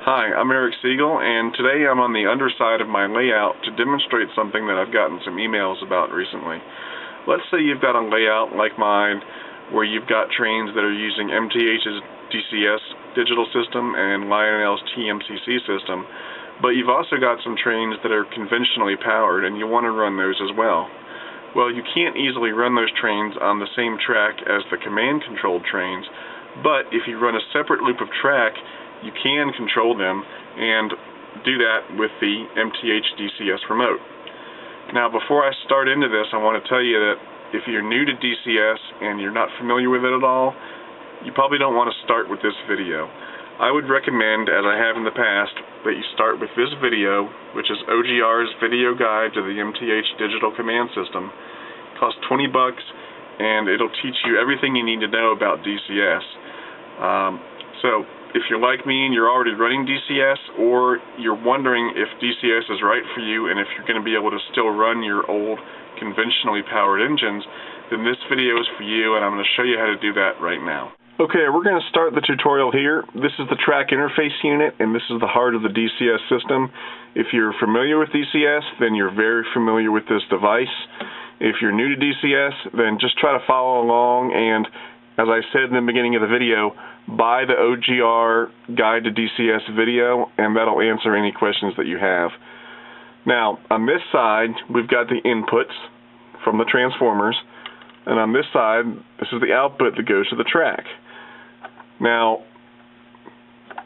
Hi, I'm Eric Siegel, and today I'm on the underside of my layout to demonstrate something that I've gotten some emails about recently. Let's say you've got a layout like mine where you've got trains that are using MTH's DCS digital system and Lionel's TMCC system, but you've also got some trains that are conventionally powered and you want to run those as well. Well, you can't easily run those trains on the same track as the command-controlled trains, but if you run a separate loop of track, you can control them and do that with the MTH DCS remote. Now, before I start into this, I want to tell you that if you're new to DCS and you're not familiar with it at all, you probably don't want to start with this video. I would recommend, as I have in the past, that you start with this video, which is OGR's video guide to the MTH digital command system. It costs $20 and it'll teach you everything you need to know about DCS. So if you're like me and you're already running DCS, or you're wondering if DCS is right for you and if you're going to be able to still run your old conventionally powered engines, then this video is for you, and I'm going to show you how to do that right now. Okay, we're going to start the tutorial here. This is the track interface unit, and this is the heart of the DCS system. If you're familiar with DCS, then you're very familiar with this device. If you're new to DCS, then just try to follow along, and as I said in the beginning of the video, buy the OGR Guide to DCS video, and that'll answer any questions that you have. Now, on this side, we've got the inputs from the transformers, and on this side, this is the output that goes to the track. Now,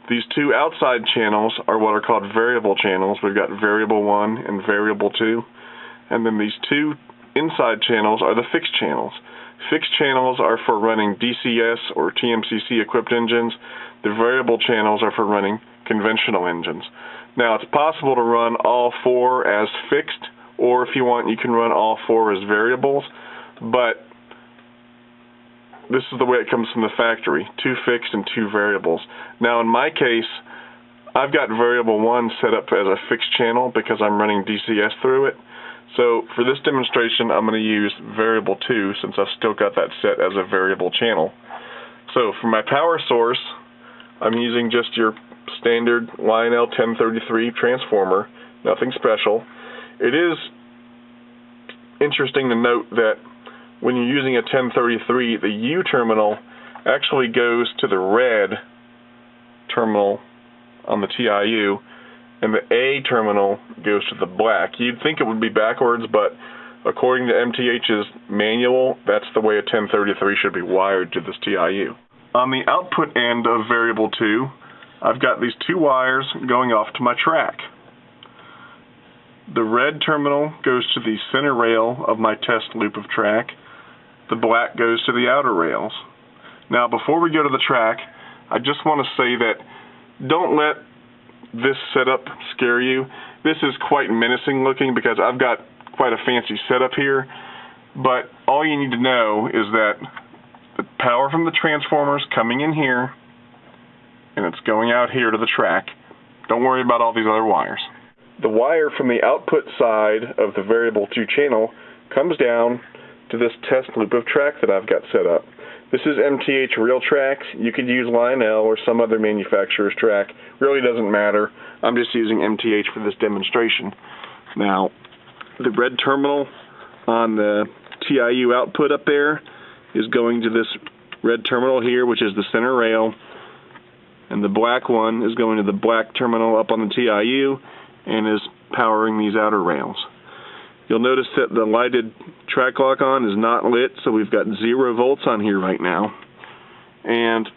these two outside channels are what are called variable channels. We've got variable 1 and variable 2, and then these two inside channels are the fixed channels. Fixed channels are for running DCS or TMCC equipped engines. The variable channels are for running conventional engines. Now, it's possible to run all four as fixed, or if you want, you can run all four as variables, but this is the way it comes from the factory, 2 fixed and 2 variables. Now, in my case, I've got variable 1 set up as a fixed channel because I'm running DCS through it. So for this demonstration, I'm going to use variable 2 since I've still got that set as a variable channel. So for my power source, I'm using just your standard Lionel 1033 transformer, nothing special. It is interesting to note that when you're using a 1033, the U terminal actually goes to the red terminal on the TIU, and the A terminal goes to the black. You'd think it would be backwards, but according to MTH's manual, that's the way a 1033 should be wired to this TIU. On the output end of variable 2, I've got these 2 wires going off to my track. The red terminal goes to the center rail of my test loop of track. The black goes to the outer rails. Now, before we go to the track, I just want to say that don't let this setup scare you. This is quite menacing looking because I've got quite a fancy setup here, but all you need to know is that the power from the transformer's coming in here and it's going out here to the track. Don't worry about all these other wires. The wire from the output side of the variable 2 channel comes down to this test loop of track that I've got set up. This is MTH real tracks. You could use Lionel or some other manufacturer's track. Really doesn't matter. I'm just using MTH for this demonstration. Now, the red terminal on the TIU output up there is going to this red terminal here, which is the center rail, and the black one is going to the black terminal up on the TIU and is powering these outer rails. You'll notice that the lighted track lock on is not lit, so we've got 0 volts on here right now. And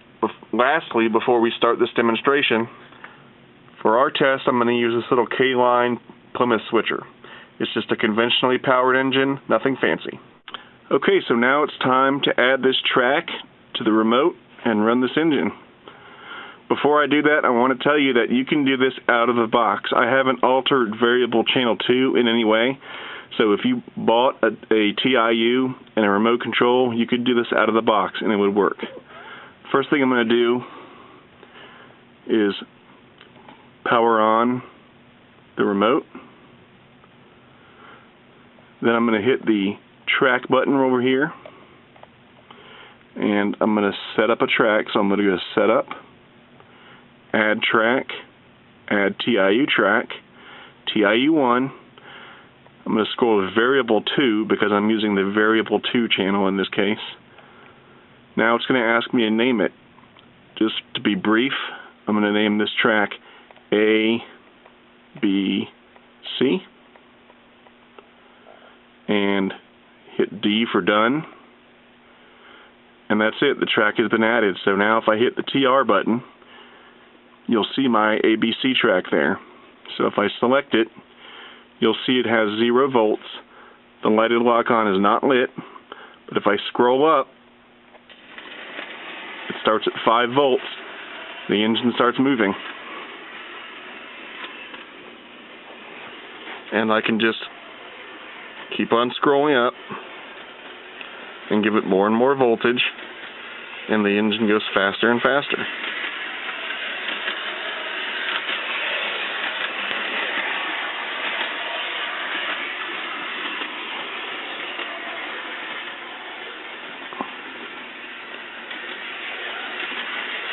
lastly, before we start this demonstration, for our test, I'm going to use this little K-line Plymouth switcher. It's just a conventionally powered engine, nothing fancy. Okay, so now it's time to add this track to the remote and run this engine. Before I do that, I want to tell you that you can do this out of the box. I haven't altered variable channel 2 in any way. So if you bought a TIU and a remote control, you could do this out of the box and it would work. First thing I'm going to do is power on the remote. Then I'm going to hit the track button over here. And I'm going to set up a track. So I'm going to go set up, add track, add TIU track, TIU1. I'm going to scroll to variable 2 because I'm using the variable 2 channel in this case. Now it's going to ask me to name it. Just to be brief, I'm going to name this track A, B, C. And hit D for done. And that's it. The track has been added. So now if I hit the TR button, you'll see my ABC track there. So if I select it, you'll see it has 0 volts. The lighted lock-on is not lit. But if I scroll up, it starts at 5 volts. The engine starts moving. And I can just keep on scrolling up and give it more and more voltage, and the engine goes faster and faster.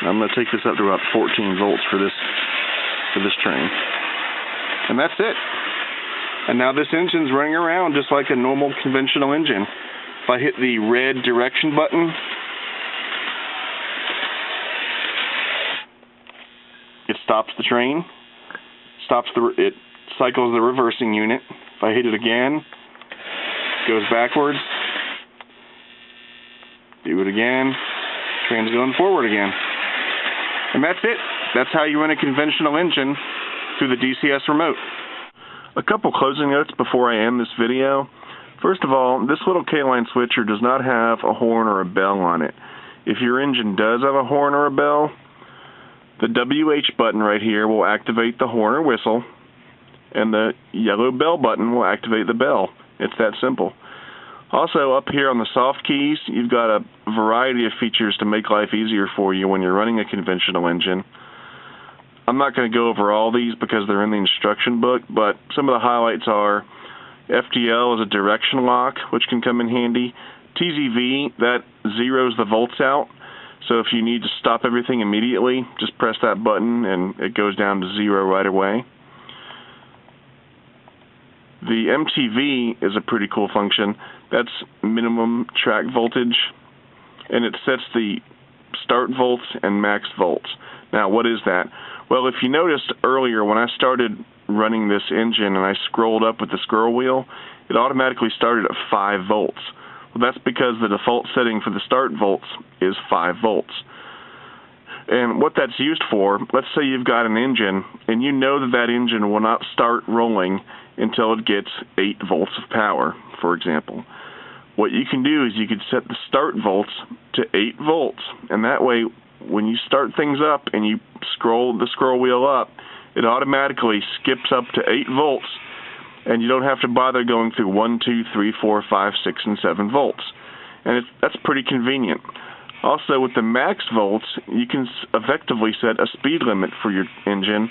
I'm going to take this up to about 14 volts for this train. And that's it. And now this engine's running around just like a normal conventional engine. If I hit the red direction button, it stops the train, it cycles the reversing unit. If I hit it again, it goes backwards. Do it again, train's going forward again. And that's it. That's how you run a conventional engine through the DCS remote. A couple closing notes before I end this video. First of all, this little K-line switcher does not have a horn or a bell on it. If your engine does have a horn or a bell, the WH button right here will activate the horn or whistle, and the yellow bell button will activate the bell. It's that simple. Also, up here on the soft keys, you've got a variety of features to make life easier for you when you're running a conventional engine. I'm not going to go over all these because they're in the instruction book, but some of the highlights are FTL is a direction lock, which can come in handy. TZV, that zeroes the volts out, so if you need to stop everything immediately, just press that button and it goes down to 0 right away. The MTV is a pretty cool function. That's minimum track voltage, and it sets the start volts and max volts. Now, what is that? Well, if you noticed earlier when I started running this engine and I scrolled up with the scroll wheel, it automatically started at 5 volts. Well, that's because the default setting for the start volts is 5 volts. And what that's used for, let's say you've got an engine and you know that that engine will not start rolling until it gets 8 volts of power, for example. What you can do is you could set the start volts to 8 volts, and that way when you start things up and you scroll the scroll wheel up, it automatically skips up to 8 volts, and you don't have to bother going through 1, 2, 3, 4, 5, 6, and 7 volts. And that's pretty convenient. Also, with the max volts, you can effectively set a speed limit for your engine.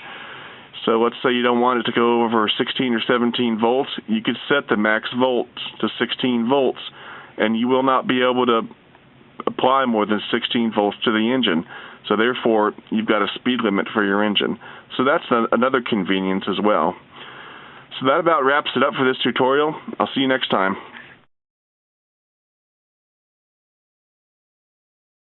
So let's say you don't want it to go over 16 or 17 volts, you could set the max volts to 16 volts, and you will not be able to apply more than 16 volts to the engine. So therefore, you've got a speed limit for your engine. So that's another convenience as well. So that about wraps it up for this tutorial. I'll see you next time.